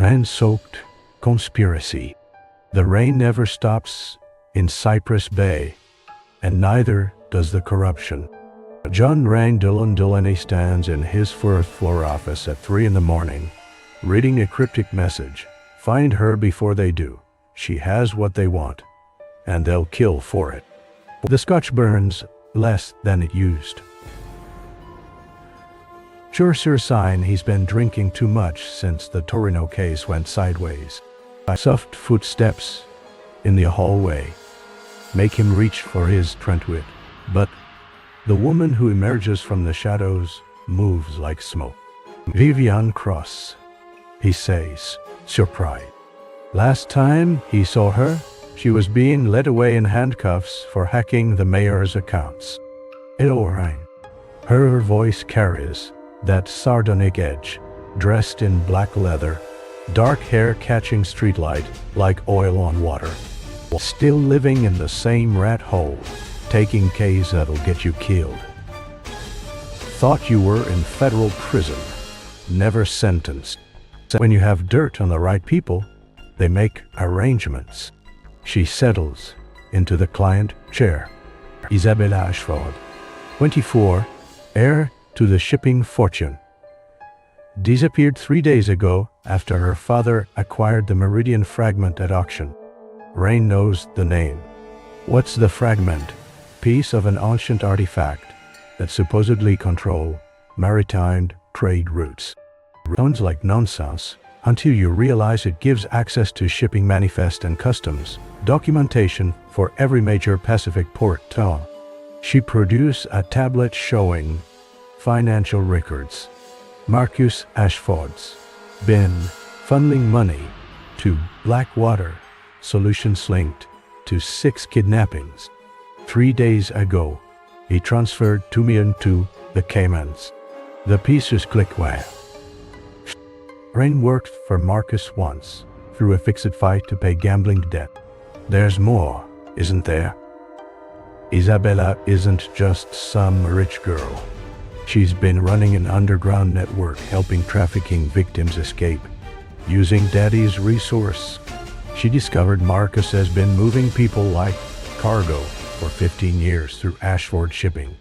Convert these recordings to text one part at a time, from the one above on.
Rain-soaked conspiracy. The rain never stops in Cypress Bay, and neither does the corruption. John Rain Delaney stands in his fourth floor office at 3 in the morning, reading a cryptic message. Find her before they do. She has what they want, and they'll kill for it. The scotch burns less than it used. Sure sign he's been drinking too much since the Torino case went sideways. Soft footsteps in the hallway make him reach for his Trentwit, but the woman who emerges from the shadows moves like smoke. Vivian Cross, he says, surprised. Last time he saw her, she was being led away in handcuffs for hacking the mayor's accounts. Elohim. Her voice carries that sardonic edge, dressed in black leather, dark hair catching streetlight like oil on water. Still living in the same rat hole, taking case that'll get you killed. Thought you were in federal prison, never sentenced. When you have dirt on the right people, they make arrangements. She settles into the client chair. Isabella Ashford, 24, heir to the shipping fortune. Disappeared 3 days ago after her father acquired the Meridian fragment at auction. Rain knows the name. What's the fragment? Piece of an ancient artifact that supposedly control maritime trade routes. Sounds like nonsense until you realize it gives access to shipping manifest and customs documentation for every major Pacific port town. She produced a tablet showing financial records. Marcus Ashford's been funneling money to Blackwater, solutions linked to 6 kidnappings. 3 days ago, he transferred $2 million to the Caymans. The pieces click well. Rain worked for Marcus once, through a fixed fight to pay gambling debt. There's more, isn't there? Isabella isn't just some rich girl. She's been running an underground network helping trafficking victims escape. Using Daddy's resource, she discovered Marcus has been moving people like cargo for 15 years through Ashford shipping.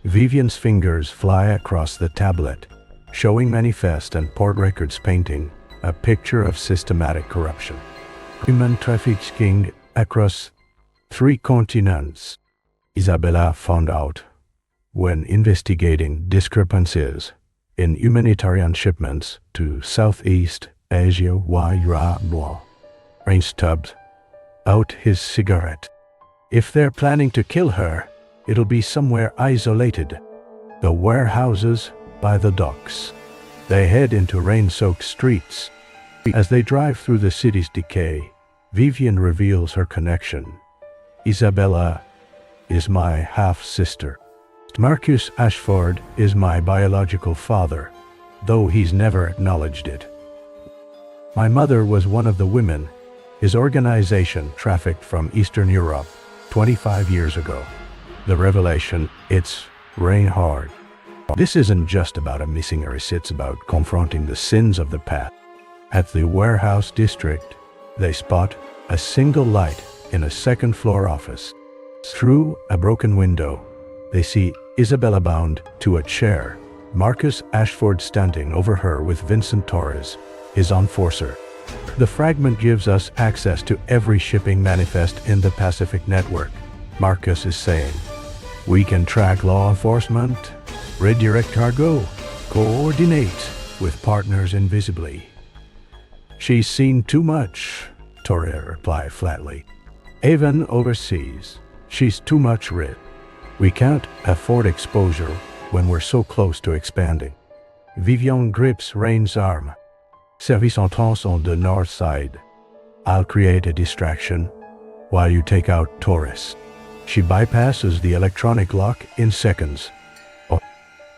Vivian's fingers fly across the tablet, showing manifest and port records painting a picture of systematic corruption. Human trafficking across 3 continents. Isabella found out when investigating discrepancies in humanitarian shipments to Southeast Asia. Rain stubbed out his cigarette. If they're planning to kill her, it'll be somewhere isolated. The warehouses by the docks. They head into rain-soaked streets. As they drive through the city's decay, Vivian reveals her connection. Isabella is my half-sister. Marcus Ashford is my biological father, though he's never acknowledged it. My mother was one of the women his organization trafficked from Eastern Europe 25 years ago. The revelation, it's rain hard. This isn't just about a missing heiress, it's about confronting the sins of the past. At the warehouse district, they spot a single light in a second-floor office. Through a broken window, they see Isabella bound to a chair, Marcus Ashford standing over her with Vincent Torres, his enforcer. The fragment gives us access to every shipping manifest in the Pacific network. Marcus is saying, we can track law enforcement, redirect cargo, coordinate with partners invisibly. She's seen too much, Torres replied flatly. Even overseas, she's too much rich. We can't afford exposure when we're so close to expanding. Vivian grips Rain's arm. Service entrance on the north side. I'll create a distraction while you take out Torres. She bypasses the electronic lock in seconds.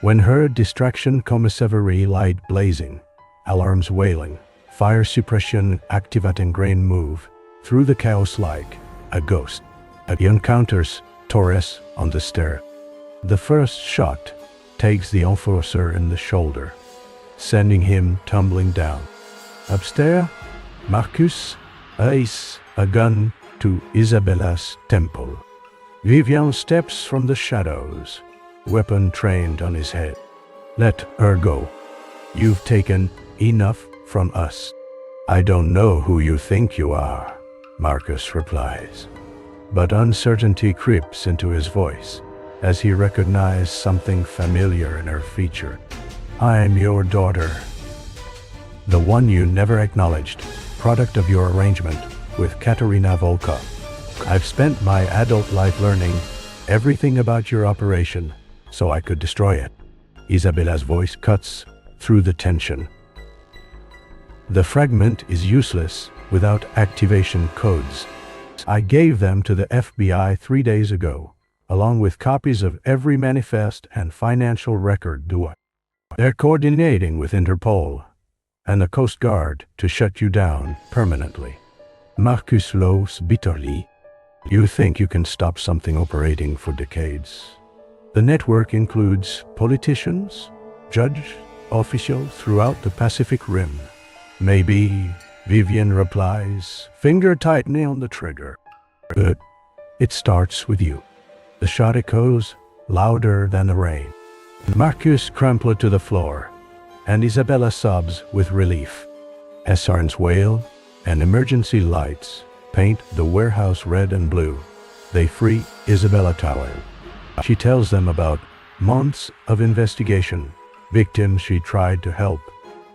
When her distraction commissary light blazing, alarms wailing, fire suppression activating grain move through the chaos like a ghost. He encounters Torres on the stair. The first shot takes the enforcer in the shoulder, sending him tumbling down. Upstairs, Marcus aids a gun to Isabella's temple. Vivian steps from the shadows, weapon trained on his head. Let her go. You've taken enough from us. I don't know who you think you are, Marcus replies. But uncertainty creeps into his voice as he recognizes something familiar in her feature. I'm your daughter. The one you never acknowledged, product of your arrangement with Katerina Volkov. I've spent my adult life learning everything about your operation so I could destroy it. Isabella's voice cuts through the tension. The fragment is useless without activation codes. I gave them to the FBI 3 days ago, along with copies of every manifest and financial record. They're coordinating with Interpol and the Coast Guard to shut you down permanently. Marcus laughs bitterly. You think you can stop something operating for decades? The network includes politicians, judges, officials throughout the Pacific Rim. Maybe, Vivian replies, finger tightening on the trigger. Good. It starts with you. The shot echoes louder than the rain. Marcus crumpled to the floor, and Isabella sobs with relief. Sirens wail, and emergency lights paint the warehouse red and blue. They free Isabella Tower. She tells them about months of investigation, victims she tried to help,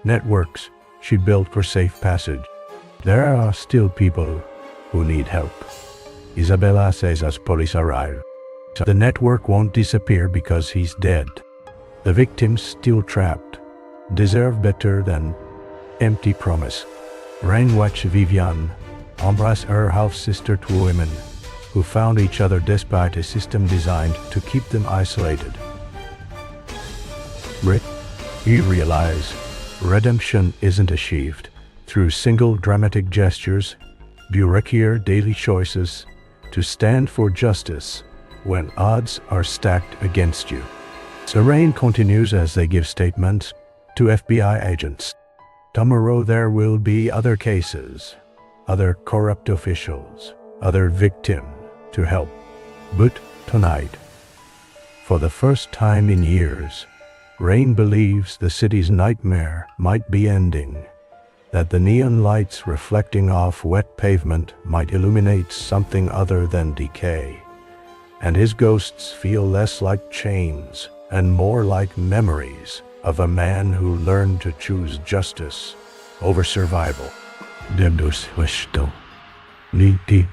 networks she built for safe passage. There are still people who need help. Isabella says as police arrive. The network won't disappear because he's dead. The victims still trapped deserve better than empty promise. Rain watch Vivian embrace her half-sister, two women who found each other despite a system designed to keep them isolated. Rick, you realize redemption isn't achieved through single dramatic gestures, bureaucratic daily choices to stand for justice when odds are stacked against you. The rain continues as they give statements to FBI agents. Tomorrow there will be other cases, other corrupt officials, other victims to help. But tonight, for the first time in years, Rain believes the city's nightmare might be ending, that the neon lights reflecting off wet pavement might illuminate something other than decay, and his ghosts feel less like chains and more like memories of a man who learned to choose justice over survival. Debdos Westo. Niti.